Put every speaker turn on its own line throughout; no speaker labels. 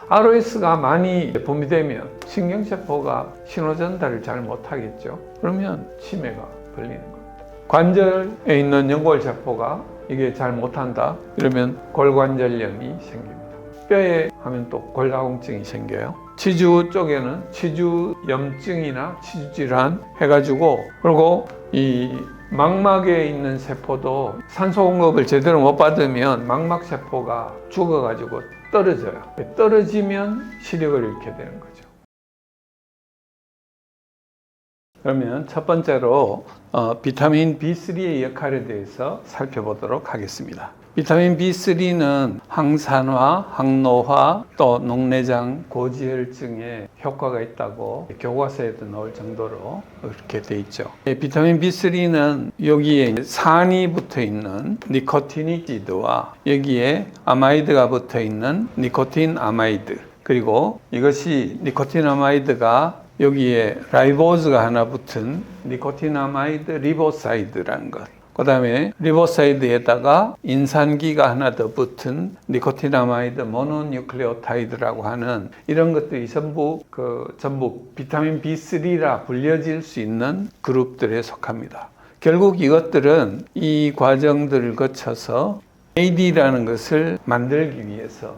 ROS가 많이 분비되면 신경세포가 신호 전달을 잘 못하겠죠. 그러면 치매가 걸리는 거예요. 관절에 있는 연골세포가 이게 잘 못한다 이러면 골관절염이 생깁니다. 뼈에 하면 또 골다공증이 생겨요. 치주 쪽에는 치주염증이나 치주질환 해가지고, 그리고 이 망막에 있는 세포도 산소 공급을 제대로 못 받으면 망막세포가 죽어가지고 떨어져요. 떨어지면 시력을 잃게 되는 거죠. 그러면 첫 번째로 비타민 B3의 역할에 대해서 살펴보도록 하겠습니다. 비타민 B3는 항산화, 항노화, 또 녹내장 고지혈증에 효과가 있다고 교과서에도 나올 정도로 이렇게 돼 있죠. 비타민 B3는 여기에 산이 붙어 있는 니코티니지드와 여기에 아마이드가 붙어 있는 니코틴 아마이드, 그리고 이것이 니코틴 아마이드가 여기에 라이보즈가 하나 붙은 니코틴아마이드 리보사이드라는 것, 그 다음에 리보사이드에다가 인산기가 하나 더 붙은 니코틴아마이드 모노뉴클레오타이드라고 하는 이런 것들이 전부 비타민 B3라 불려질 수 있는 그룹들에 속합니다. 결국 이것들은 이 과정들을 거쳐서 AD라는 것을 만들기 위해서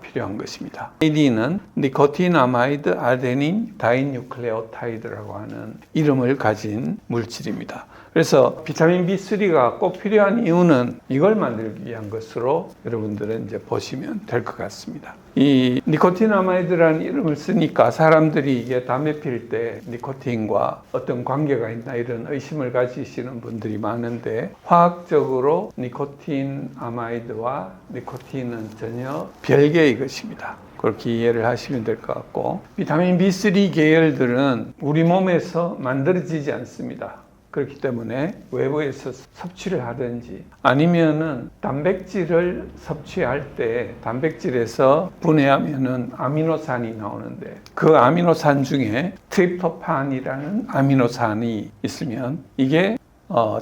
필요한 것입니다. AD는 니코틴아마이드 아데닌 다이뉴클레오타이드라고 하는 이름을 가진 물질입니다. 그래서 비타민 B3가 꼭 필요한 이유는 이걸 만들기 위한 것으로 여러분들은 이제 보시면 될 것 같습니다. 이 니코틴아마이드라는 이름을 쓰니까 사람들이 이게 담배 필 때 니코틴과 어떤 관계가 있나 이런 의심을 가지시는 분들이 많은데, 화학적으로 니코틴아마이드와 니코틴은 전혀 별개의 것입니다. 그렇게 이해를 하시면 될 것 같고, 비타민 B3 계열들은 우리 몸에서 만들어지지 않습니다. 그렇기 때문에 외부에서 섭취를 하든지 아니면은 단백질을 섭취할 때 단백질에서 분해하면은 아미노산이 나오는데, 그 아미노산 중에 트립토판이라는 아미노산이 있으면 이게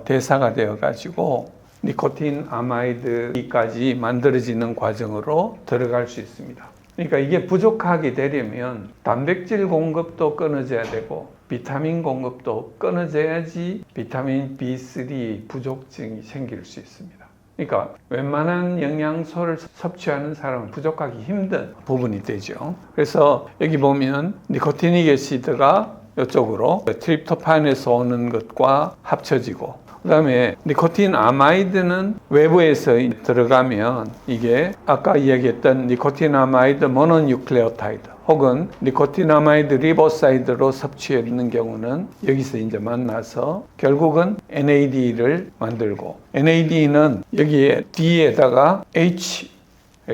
대사가 되어 가지고 니코틴 아마이드까지 만들어지는 과정으로 들어갈 수 있습니다. 그러니까 이게 부족하게 되려면 단백질 공급도 끊어져야 되고 비타민 공급도 끊어져야지 비타민 B3 부족증이 생길 수 있습니다. 그러니까 웬만한 영양소를 섭취하는 사람은 부족하기 힘든 부분이 되죠. 그래서 여기 보면 니코티닉 애시드가 이쪽으로 트립토판에서 오는 것과 합쳐지고, 그 다음에 니코틴 아마이드는 외부에서 들어가면 이게 아까 이야기했던 니코틴 아마이드 모노뉴클레오타이드 혹은 니코틴 아마이드 리보사이드로 섭취해 있는 경우는 여기서 이제 만나서 결국은 NAD를 만들고, NAD는 여기에 D에다가 H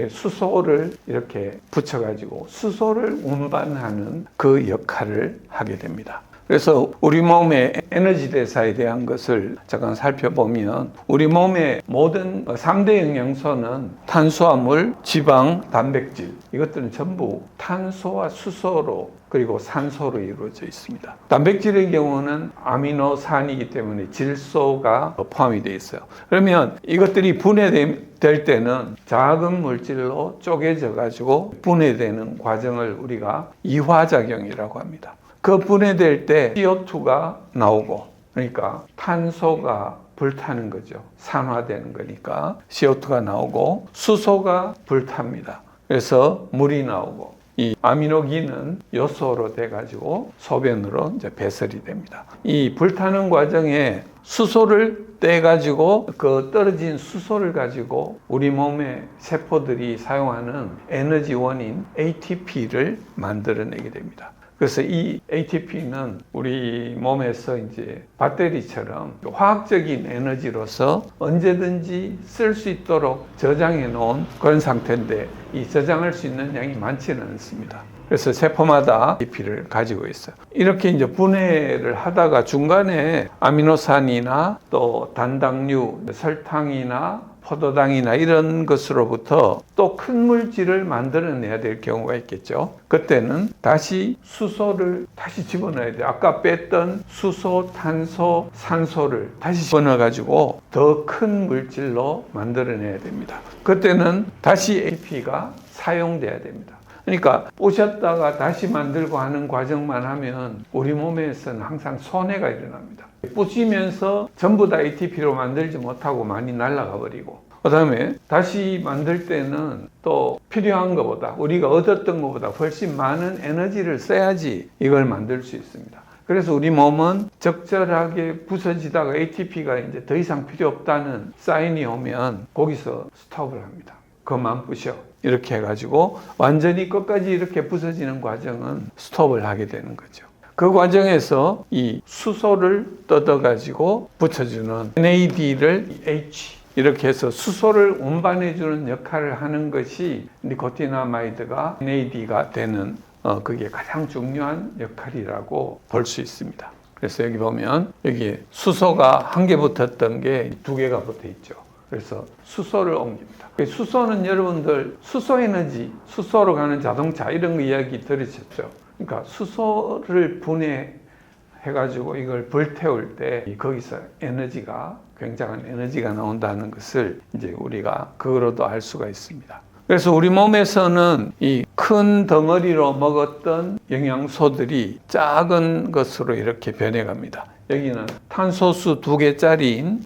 수소를 이렇게 붙여가지고 수소를 운반하는 그 역할을 하게 됩니다. 그래서 우리 몸의 에너지 대사에 대한 것을 잠깐 살펴보면, 우리 몸의 모든 3대 영양소는 탄수화물, 지방, 단백질, 이것들은 전부 탄소와 수소로 그리고 산소로 이루어져 있습니다. 단백질의 경우는 아미노산이기 때문에 질소가 포함이 되어 있어요. 그러면 이것들이 분해될 때는 작은 물질로 쪼개져 가지고 분해되는 과정을 우리가 이화작용이라고 합니다. 그 분해될 때 CO2가 나오고, 그러니까 탄소가 불타는 거죠. 산화되는 거니까 CO2가 나오고, 수소가 불탑니다. 그래서 물이 나오고, 이 아미노기는 요소로 돼가지고 소변으로 이제 배설이 됩니다. 이 불타는 과정에 수소를 떼가지고 그 떨어진 수소를 가지고 우리 몸의 세포들이 사용하는 에너지원인 ATP를 만들어내게 됩니다. 그래서 이 ATP는 우리 몸에서 이제 배터리처럼 화학적인 에너지로서 언제든지 쓸 수 있도록 저장해 놓은 그런 상태인데, 이 저장할 수 있는 양이 많지는 않습니다. 그래서 세포마다 ATP를 가지고 있어요. 이렇게 이제 분해를 하다가 중간에 아미노산이나 또 단당류, 설탕이나 포도당이나 이런 것으로부터 또 큰 물질을 만들어내야 될 경우가 있겠죠. 그때는 다시 수소를 다시 집어넣어야 돼요. 아까 뺐던 수소, 탄소, 산소를 다시 집어넣어가지고 더 큰 물질로 만들어내야 됩니다. 그때는 다시 ATP가 사용돼야 됩니다. 그러니까 부셨다가 다시 만들고 하는 과정만 하면 우리 몸에서는 항상 손해가 일어납니다. 부시면서 전부 다 ATP로 만들지 못하고 많이 날아가 버리고, 그 다음에 다시 만들 때는 또 필요한 것보다, 우리가 얻었던 것보다 훨씬 많은 에너지를 써야지 이걸 만들 수 있습니다. 그래서 우리 몸은 적절하게 부서지다가 ATP가 이제 더 이상 필요 없다는 사인이 오면 거기서 스톱을 합니다. 그만 부셔. 이렇게 해가지고 완전히 끝까지 이렇게 부서지는 과정은 스톱을 하게 되는 거죠. 그 과정에서 이 수소를 뜯어가지고 붙여주는 NAD를 H, 이렇게 해서 수소를 운반해주는 역할을 하는 것이 니코티나마이드가 NAD가 되는 그게 가장 중요한 역할이라고 볼 수 있습니다. 그래서 여기 보면 여기 수소가 한 개 붙었던 게 두 개가 붙어 있죠. 그래서 수소를 옮깁니다. 수소는 여러분들 수소 에너지, 수소로 가는 자동차 이런 거 이야기 들으셨죠? 그러니까 수소를 분해해가지고 이걸 불태울 때 거기서 에너지가, 굉장한 에너지가 나온다는 것을 이제 우리가 그거로도 알 수가 있습니다. 그래서 우리 몸에서는 이 큰 덩어리로 먹었던 영양소들이 작은 것으로 이렇게 변해갑니다. 여기는 탄소수 2개짜리인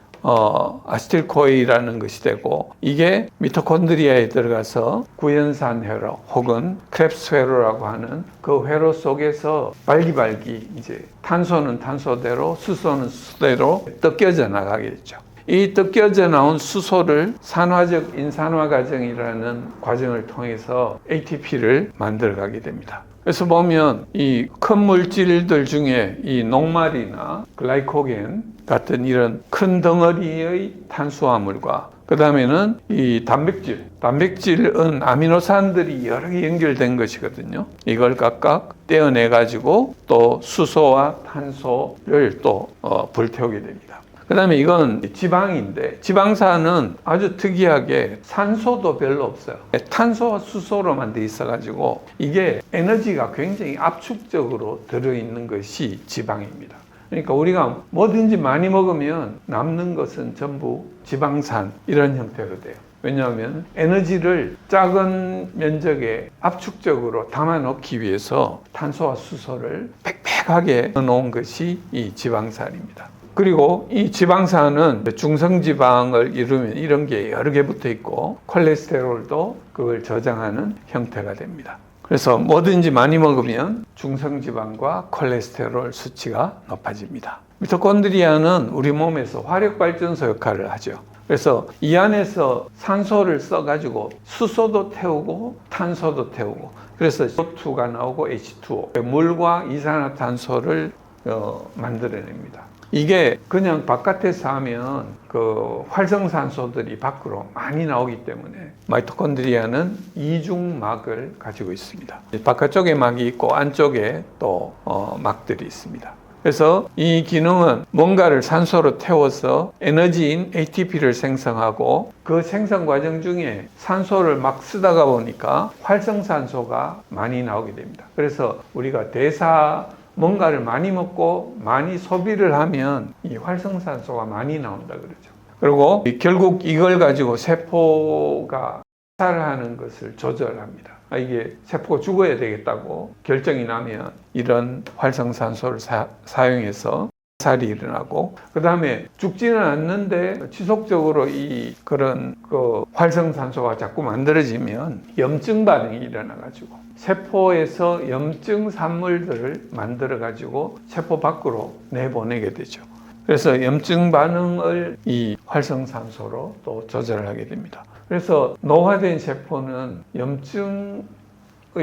아세틸코이라는 것이 되고, 이게 미토콘드리아에 들어가서 구연산 회로 혹은 크랩스 회로라고 하는 그 회로 속에서 발기발기 이제 탄소는 탄소대로 수소는 수소대로 뜯겨져 나가겠죠. 이 뜯겨져 나온 수소를 산화적 인산화 과정이라는 과정을 통해서 ATP를 만들어가게 됩니다. 그래서 보면 이 큰 물질들 중에 이 녹말이나 글라이코겐 같은 이런 큰 덩어리의 탄수화물과 그 다음에는 이 단백질은 아미노산들이 여러 개 연결된 것이거든요. 이걸 각각 떼어내 가지고 또 수소와 탄소를 또 불태우게 됩니다. 그 다음에 이건 지방인데, 지방산은 아주 특이하게 산소도 별로 없어요. 탄소와 수소로만 돼 있어가지고 이게 에너지가 굉장히 압축적으로 들어있는 것이 지방입니다. 그러니까 우리가 뭐든지 많이 먹으면 남는 것은 전부 지방산 이런 형태로 돼요. 왜냐하면 에너지를 작은 면적에 압축적으로 담아놓기 위해서 탄소와 수소를 빽빽하게 넣어놓은 것이 이 지방산입니다. 그리고 이 지방산은 중성지방을 이루면 이런 게 여러 개 붙어 있고 콜레스테롤도 그걸 저장하는 형태가 됩니다. 그래서 뭐든지 많이 먹으면 중성지방과 콜레스테롤 수치가 높아집니다. 미토콘드리아는 우리 몸에서 화력발전소 역할을 하죠. 그래서 이 안에서 산소를 써가지고 수소도 태우고 탄소도 태우고, 그래서 CO2가 나오고 H2O, 물과 이산화탄소를 만들어냅니다. 이게 그냥 바깥에서 하면 그 활성산소들이 밖으로 많이 나오기 때문에 마이토콘드리아는 이중막을 가지고 있습니다. 바깥쪽에 막이 있고 안쪽에 또 막들이 있습니다. 그래서 이 기능은 뭔가를 산소로 태워서 에너지인 ATP를 생성하고, 그 생성 과정 중에 산소를 막 쓰다가 보니까 활성산소가 많이 나오게 됩니다. 그래서 우리가 뭔가를 많이 먹고 많이 소비를 하면 이 활성산소가 많이 나온다 그러죠. 그리고 결국 이걸 가지고 세포가 살아하는 것을 조절합니다. 이게 세포가 죽어야 되겠다고 결정이 나면 이런 활성산소를 사용해서 살이 일어나고, 그 다음에 죽지는 않는데 지속적으로 그런 활성산소가 자꾸 만들어지면 염증 반응이 일어나가지고 세포에서 염증 산물들을 만들어가지고 세포 밖으로 내보내게 되죠. 그래서 염증 반응을 이 활성산소로 또 조절하게 됩니다. 그래서 노화된 세포는 염증의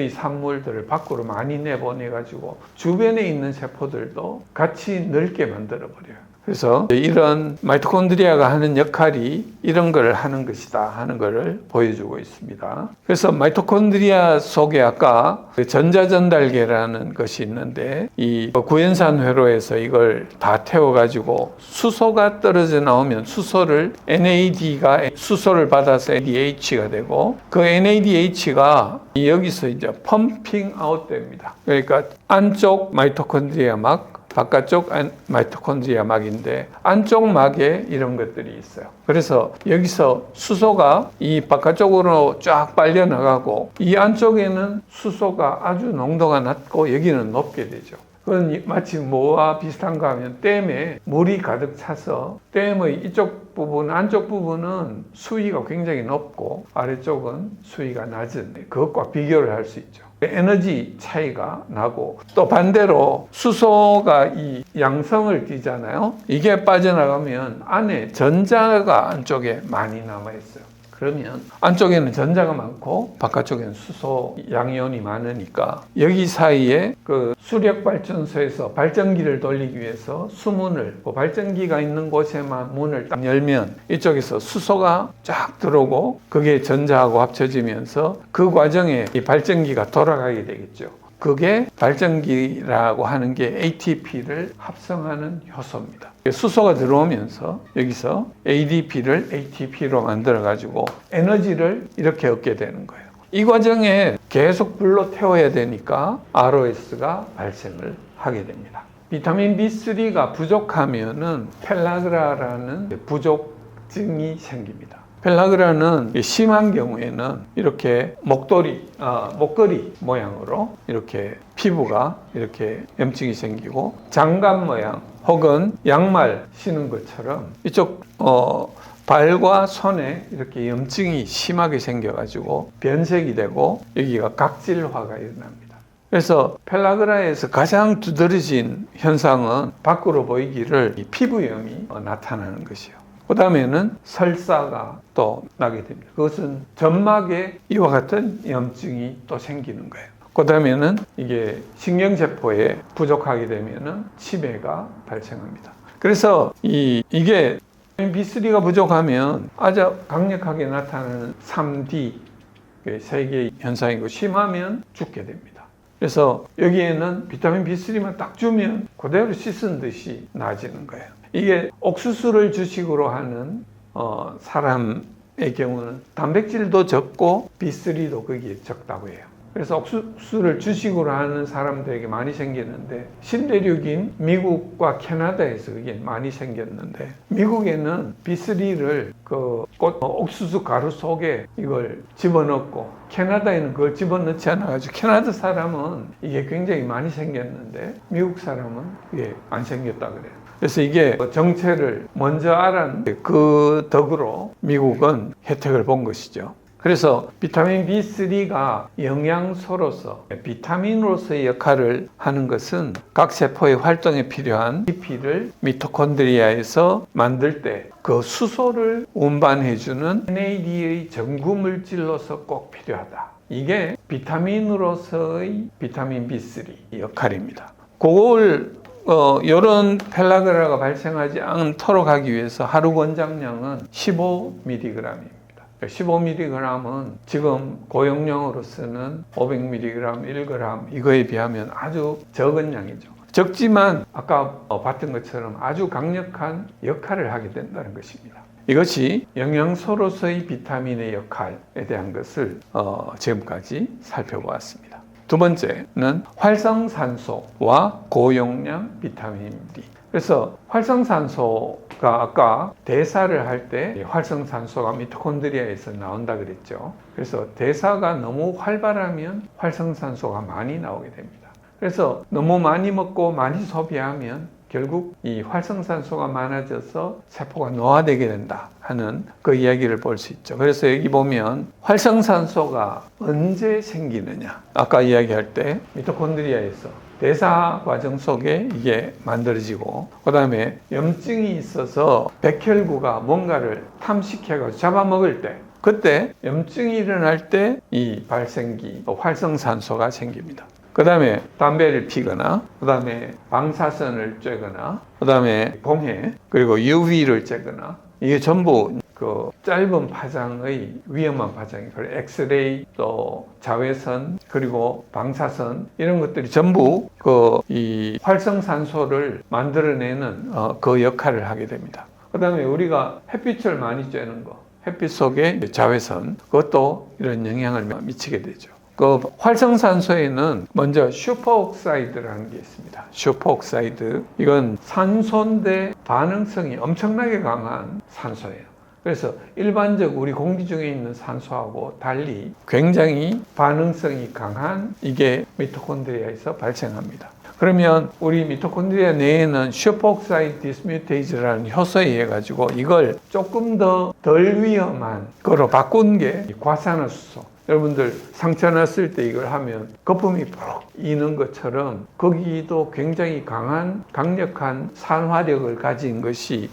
산물들을 밖으로 많이 내보내가지고 주변에 있는 세포들도 같이 늙게 만들어버려요. 그래서 이런 마이토콘드리아가 하는 역할이 이런 걸 하는 것이다 하는 것을 보여주고 있습니다. 그래서 마이토콘드리아 속에 아까 전자전달계라는 것이 있는데, 이 구연산 회로에서 이걸 다 태워가지고 수소가 떨어져 나오면 수소를 NAD가 수소를 받아서 NADH가 되고, 그 NADH가 여기서 이제 펌핑 아웃 됩니다. 그러니까 안쪽 마이토콘드리아 막 바깥쪽 마이토콘드리아 막인데 안쪽 막에 이런 것들이 있어요. 그래서 여기서 수소가 이 바깥쪽으로 쫙 빨려 나가고 이 안쪽에는 수소가 아주 농도가 낮고 여기는 높게 되죠. 그건 마치 뭐와 비슷한가 하면 댐에 물이 가득 차서 댐의 이쪽 부분, 안쪽 부분은 수위가 굉장히 높고 아래쪽은 수위가 낮은 그것과 비교를 할 수 있죠. 에너지 차이가 나고 또 반대로 수소가 이 양성을 띠잖아요. 이게 빠져나가면 안에 전자가 안쪽에 많이 남아있어요. 그러면 안쪽에는 전자가 많고 바깥쪽에는 수소 양이온이 많으니까 여기 사이에 그 수력 발전소에서 발전기를 돌리기 위해서 수문을 발전기가 있는 곳에만 문을 딱 열면 이쪽에서 수소가 쫙 들어오고 그게 전자하고 합쳐지면서 그 과정에 이 발전기가 돌아가게 되겠죠. 그게 발전기라고 하는 게 ATP를 합성하는 효소입니다. 수소가 들어오면서 여기서 ADP를 ATP로 만들어 가지고 에너지를 이렇게 얻게 되는 거예요. 이 과정에 계속 불로 태워야 되니까 ROS가 발생을 하게 됩니다. 비타민 B3가 부족하면은 펠라그라라는 부족증이 생깁니다. 펠라그라는 심한 경우에는 이렇게 목걸이 모양으로 이렇게 피부가 이렇게 염증이 생기고 장갑 모양 혹은 양말 신은 것처럼 이쪽 발과 손에 이렇게 염증이 심하게 생겨가지고 변색이 되고 여기가 각질화가 일어납니다. 그래서 펠라그라에서 가장 두드러진 현상은 밖으로 보이기를 피부염이 나타나는 것이요. 그 다음에는 설사가 또 나게 됩니다. 그것은 점막에 이와 같은 염증이 또 생기는 거예요. 그 다음에는 이게 신경세포에 부족하게 되면은 치매가 발생합니다. 그래서 이게 B3가 부족하면 아주 강력하게 나타나는 3D 세 개의 현상이고 심하면 죽게 됩니다. 그래서 여기에는 비타민 B3만 딱 주면 그대로 씻은 듯이 나아지는 거예요. 이게 옥수수를 주식으로 하는 사람의 경우는 단백질도 적고 B3도 거기에 적다고 해요. 그래서 옥수수를 주식으로 하는 사람들에게 많이 생기는데 신대륙인 미국과 캐나다에서 그게 많이 생겼는데 미국에는 B3를 그 옥수수 가루 속에 이걸 집어넣고 캐나다에는 그걸 집어넣지 않아가지고 캐나다 사람은 이게 굉장히 많이 생겼는데 미국 사람은 이게 안 생겼다 그래요. 그래서 이게 정체를 먼저 알았는데 그 덕으로 미국은 혜택을 본 것이죠. 그래서 비타민 B3가 영양소로서 비타민으로서의 역할을 하는 것은 각 세포의 활동에 필요한 ATP를 미토콘드리아에서 만들 때 그 수소를 운반해주는 NAD의 전구물질로서 꼭 필요하다. 이게 비타민으로서의 비타민 B3 역할입니다. 그걸 이런 펠라그라가 발생하지 않도록 하기 위해서 하루 권장량은 15mg입니다. 15mg은 지금 고용량으로 쓰는 500mg, 1g 이거에 비하면 아주 적은 양이죠. 적지만 아까 봤던 것처럼 아주 강력한 역할을 하게 된다는 것입니다. 이것이 영양소로서의 비타민의 역할에 대한 것을 지금까지 살펴보았습니다. 두 번째는 활성산소와 고용량 비타민 D. 그래서 활성산소가 아까 대사를 할 때 활성산소가 미토콘드리아에서 나온다 그랬죠. 그래서 대사가 너무 활발하면 활성산소가 많이 나오게 됩니다. 그래서 너무 많이 먹고 많이 소비하면 결국 이 활성산소가 많아져서 세포가 노화되게 된다 하는 그 이야기를 볼 수 있죠. 그래서 여기 보면 활성산소가 언제 생기느냐. 아까 이야기할 때 미토콘드리아에서 대사 과정 속에 이게 만들어지고 그 다음에 염증이 있어서 백혈구가 뭔가를 탐식해가지고 잡아먹을 때 그때 염증이 일어날 때 이 발생기 활성산소가 생깁니다. 그 다음에 담배를 피거나 그 다음에 방사선을 쬐거나 그 다음에 공해 그리고 UV를 쬐거나 이게 전부 그 짧은 파장의 위험한 파장이 그리고 엑스레이 또 자외선 그리고 방사선 이런 것들이 전부 그 이 활성산소를 만들어내는 그 역할을 하게 됩니다. 그 다음에 우리가 햇빛을 많이 쬐는 거 햇빛 속에 자외선 그것도 이런 영향을 미치게 되죠. 그 활성산소에는 먼저 슈퍼옥사이드라는 게 있습니다. 슈퍼옥사이드. 이건 산소인데 반응성이 엄청나게 강한 산소예요. 그래서 일반적 우리 공기 중에 있는 산소하고 달리 굉장히 반응성이 강한 이게 미토콘드리아에서 발생합니다. 그러면 우리 미토콘드리아 내에는 슈퍼옥사이드 디스뮤테이즈라는 효소에 의해 가지고 이걸 조금 더 덜 위험한 거로 바꾼 게 과산화수소. 여러분들 상처 났을 때 이걸 하면 거품이 푹 이는 것처럼 거기도 굉장히 강력한 산화력을 가진 것이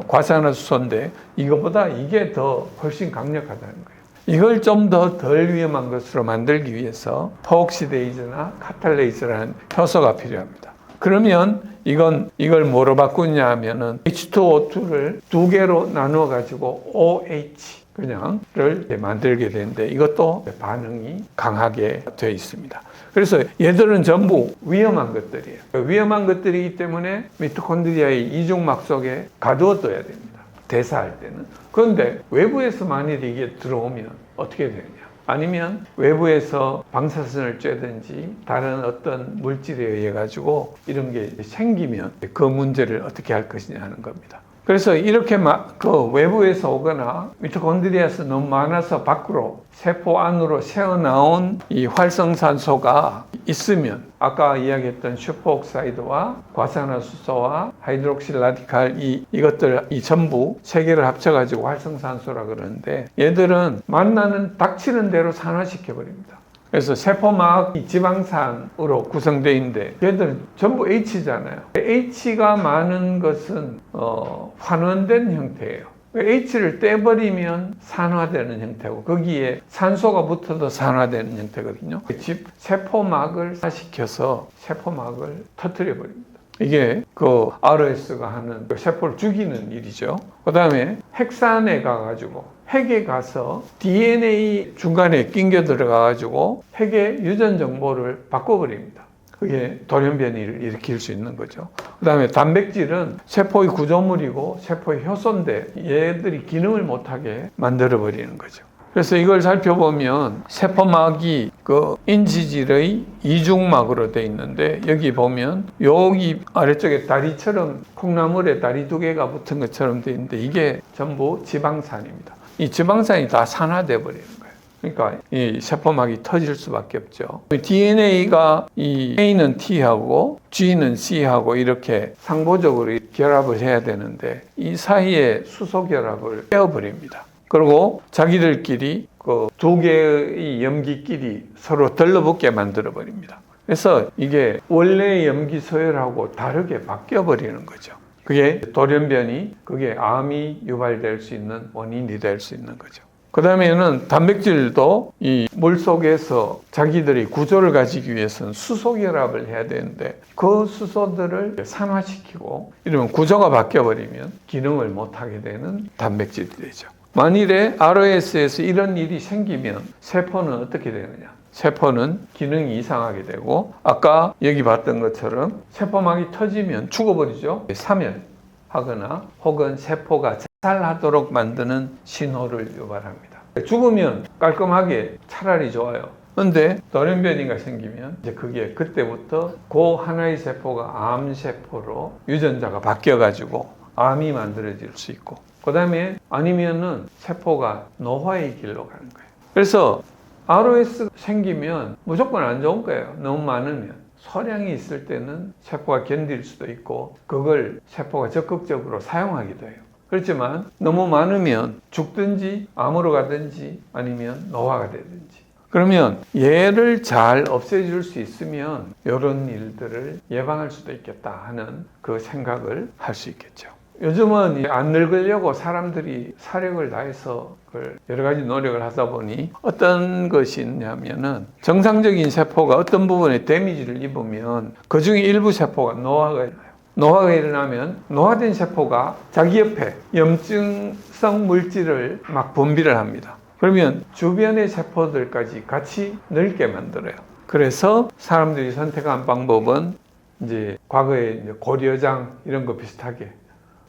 과산화수소인데 이거보다 이게 더 훨씬 강력하다는 거예요. 이걸 좀 더 덜 위험한 것으로 만들기 위해서 퍼옥시데이즈나 카탈레이즈라는 효소가 필요합니다. 그러면 이걸 뭐로 바꾸냐 하면은 H2O2를 두 개로 나누어 가지고 OH 그냥를 만들게 되는데 이것도 반응이 강하게 되어 있습니다. 그래서 얘들은 전부 위험한 것들이에요. 위험한 것들이기 때문에 미토콘드리아의 이중막 속에 가두어둬야 됩니다. 대사할 때는. 그런데 외부에서 만일 이게 들어오면 어떻게 되느냐? 아니면 외부에서 방사선을 쬐든지 다른 어떤 물질에 의해 가지고 이런 게 생기면 그 문제를 어떻게 할 것이냐 하는 겁니다. 그래서 이렇게 그 외부에서 오거나 미토콘드리아에서 너무 많아서 밖으로 세포 안으로 새어나온 이 활성산소가 있으면 아까 이야기했던 슈퍼옥사이드와 과산화수소와 하이드록실 라디칼 이것들 전부 세 개를 합쳐가지고 활성산소라 그러는데 얘들은 만나는 닥치는 대로 산화시켜 버립니다. 그래서 세포막이 지방산으로 구성되어 있는데 얘들은 전부 H잖아요. H가 많은 것은 환원된 형태예요. H를 떼버리면 산화되는 형태고 거기에 산소가 붙어도 산화되는 형태거든요. 세포막을 산화시켜서 세포막을 터뜨려 버립니다. 이게 그 ROS가 하는 세포를 죽이는 일이죠. 그 다음에 핵산에 가가지고 핵에 가서 DNA 중간에 낑겨 들어가가지고 핵의 유전 정보를 바꿔버립니다. 그게 돌연변이를 일으킬 수 있는 거죠. 그 다음에 단백질은 세포의 구조물이고 세포의 효소인데 얘들이 기능을 못하게 만들어버리는 거죠. 그래서 이걸 살펴보면 세포막이 그 인지질의 이중막으로 되어 있는데 여기 보면 여기 아래쪽에 다리처럼 콩나물에 다리 두 개가 붙은 것처럼 되어 있는데 이게 전부 지방산입니다. 이 지방산이 다 산화돼 버리는 거예요. 그러니까 이 세포막이 터질 수밖에 없죠. DNA가 이 A는 T하고 G는 C하고 이렇게 상보적으로 결합을 해야 되는데 이 사이에 수소 결합을 깨어버립니다. 그리고 자기들끼리 그 두 개의 염기끼리 서로 들러붙게 만들어 버립니다. 그래서 이게 원래의 염기 서열하고 다르게 바뀌어 버리는 거죠. 그게 돌연변이, 그게 암이 유발될 수 있는 원인이 될 수 있는 거죠. 그 다음에는 단백질도 이 물 속에서 자기들이 구조를 가지기 위해서는 수소 결합을 해야 되는데 그 수소들을 산화시키고 이러면 구조가 바뀌어버리면 기능을 못하게 되는 단백질이 되죠. 만일에 ROS에서 이런 일이 생기면 세포는 어떻게 되느냐? 세포는 기능이 이상하게 되고 아까 여기 봤던 것처럼 세포막이 터지면 죽어버리죠. 사멸하거나 혹은 세포가 자살하도록 만드는 신호를 유발합니다. 죽으면 깔끔하게 차라리 좋아요. 그런데 돌연변이가 생기면 이제 그게 그때부터 그 하나의 세포가 암세포로 유전자가 바뀌어가지고 암이 만들어질 수 있고 그 다음에 아니면은 세포가 노화의 길로 가는 거예요. 그래서 ROS 생기면 무조건 안 좋은 거예요. 너무 많으면. 소량이 있을 때는 세포가 견딜 수도 있고 그걸 세포가 적극적으로 사용하기도 해요. 그렇지만 너무 많으면 죽든지 암으로 가든지 아니면 노화가 되든지. 그러면 얘를 잘 없애줄 수 있으면 이런 일들을 예방할 수도 있겠다 하는 그 생각을 할 수 있겠죠. 요즘은 안 늙으려고 사람들이 사력을 다해서 여러 가지 노력을 하다 보니 어떤 것이 있냐면은 정상적인 세포가 어떤 부분에 데미지를 입으면 그 중에 일부 세포가 노화가 일어나요. 노화가 일어나면 노화된 세포가 자기 옆에 염증성 물질을 막 분비를 합니다. 그러면 주변의 세포들까지 같이 늙게 만들어요. 그래서 사람들이 선택한 방법은 이제 과거에 이제 고려장 이런 거 비슷하게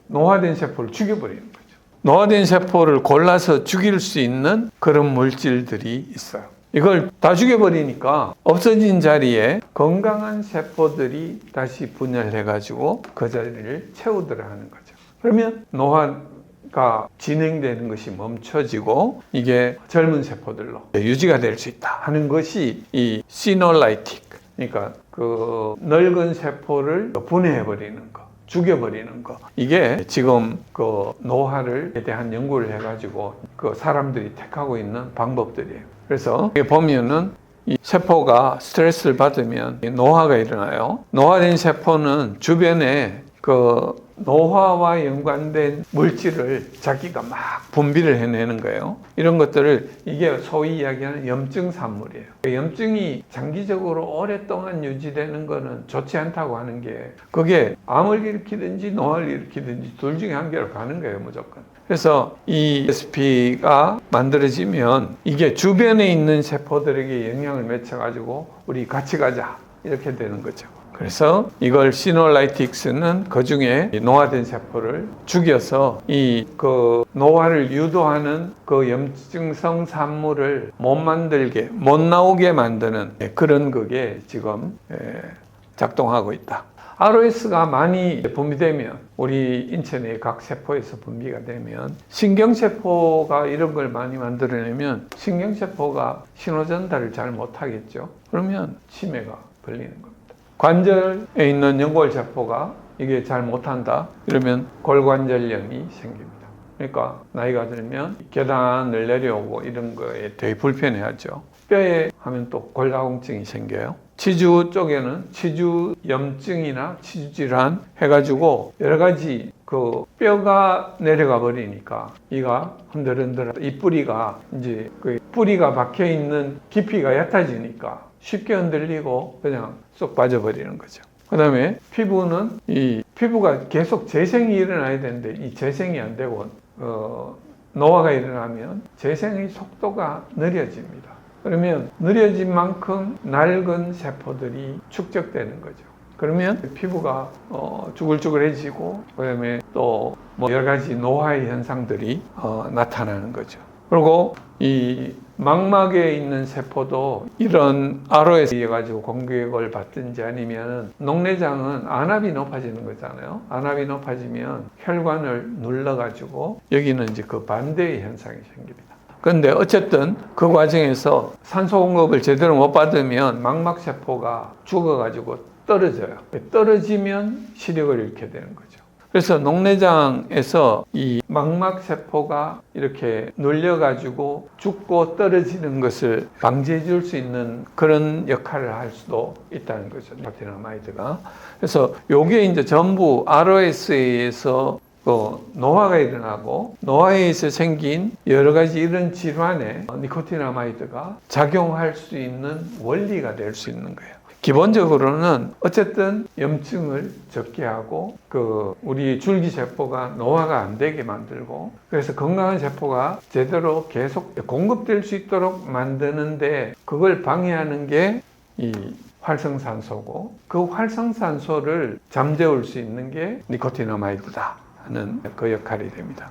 노화된 세포를 죽여버리는 거죠. 노화된 세포를 골라서 죽일 수 있는 그런 물질들이 있어요. 이걸 다 죽여버리니까 없어진 자리에 건강한 세포들이 다시 분열해가지고 그 자리를 채우더라 하는 거죠. 그러면 노화가 진행되는 것이 멈춰지고 이게 젊은 세포들로 유지가 될 수 있다 하는 것이 이 시놀라이틱, 그러니까 그 늙은 세포를 분해해버리는 거, 죽여버리는 거. 이게 지금 그 노화에 대한 연구를 해가지고 그 사람들이 택하고 있는 방법들이에요. 그래서 여기 보면은 이 세포가 스트레스를 받으면 노화가 일어나요. 노화된 세포는 주변에 그 노화와 연관된 물질을 자기가 막 분비를 해내는 거예요. 이런 것들을 이게 소위 이야기하는 염증 산물이에요. 염증이 장기적으로 오랫동안 유지되는 거는 좋지 않다고 하는 게 그게 암을 일으키든지 노화를 일으키든지 둘 중에 한 개로 가는 거예요, 무조건. 그래서 이 ESP가 만들어지면 이게 주변에 있는 세포들에게 영향을 미쳐가지고 우리 같이 가자 이렇게 되는 거죠. 그래서 이걸 시놀라이틱스는 그 중에 노화된 세포를 죽여서 이 그 노화를 유도하는 그 염증성 산물을 못 나오게 만드는 그런 그게 지금 작동하고 있다. ROS가 많이 분비되면 우리 인체 내 각 세포에서 분비가 되면 신경세포가 이런 걸 많이 만들어내면 신경세포가 신호전달을 잘 못하겠죠. 그러면 치매가 걸리는 겁니다. 관절에 있는 연골세포가 이게 잘 못한다 이러면 골관절염이 생깁니다. 그러니까 나이가 들면 계단을 내려오고 이런 거에 되게 불편해하죠. 뼈에 하면 또 골다공증이 생겨요. 치주 쪽에는 치주염증이나 치주질환 해가지고 여러 가지 그 뼈가 내려가 버리니까 이가 흔들흔들 이 뿌리가 이제 그 뿌리가 박혀 있는 깊이가 얕아지니까 쉽게 흔들리고 그냥 쏙 빠져버리는 거죠. 그 다음에 피부는 이 피부가 계속 재생이 일어나야 되는데 이 재생이 안 되고 노화가 일어나면 재생의 속도가 느려집니다. 그러면 느려진 만큼 낡은 세포들이 축적되는 거죠. 그러면 피부가 쭈글쭈글해지고 그다음에 또 뭐 여러 가지 노화의 현상들이 나타나는 거죠. 그리고 이 망막에 있는 세포도 이런 ROS에 의해 가지고 공격을 받든지 아니면 녹내장은 안압이 높아지는 거잖아요. 안압이 높아지면 혈관을 눌러가지고 여기는 이제 그 반대의 현상이 생깁니다. 그런데 어쨌든 그 과정에서 산소 공급을 제대로 못 받으면 망막 세포가 죽어가지고 떨어져요. 떨어지면 시력을 잃게 되는 거죠. 그래서 녹내장에서 이 망막 세포가 이렇게 눌려가지고 죽고 떨어지는 것을 방지해 줄 수 있는 그런 역할을 할 수도 있다는 거죠. 니코티나마이드가. 그래서 요게 이제 전부 ROS에 의해서 노화가 일어나고 노화에 의해서 생긴 여러 가지 이런 질환에 니코티나마이드가 작용할 수 있는 원리가 될 수 있는 거예요. 기본적으로는 어쨌든 염증을 적게 하고 우리 줄기세포가 노화가 안 되게 만들고 그래서 건강한 세포가 제대로 계속 공급될 수 있도록 만드는데 그걸 방해하는 게 이 활성산소고 그 활성산소를 잠재울 수 있는 게 니코티나마이드다 하는 그 역할이 됩니다.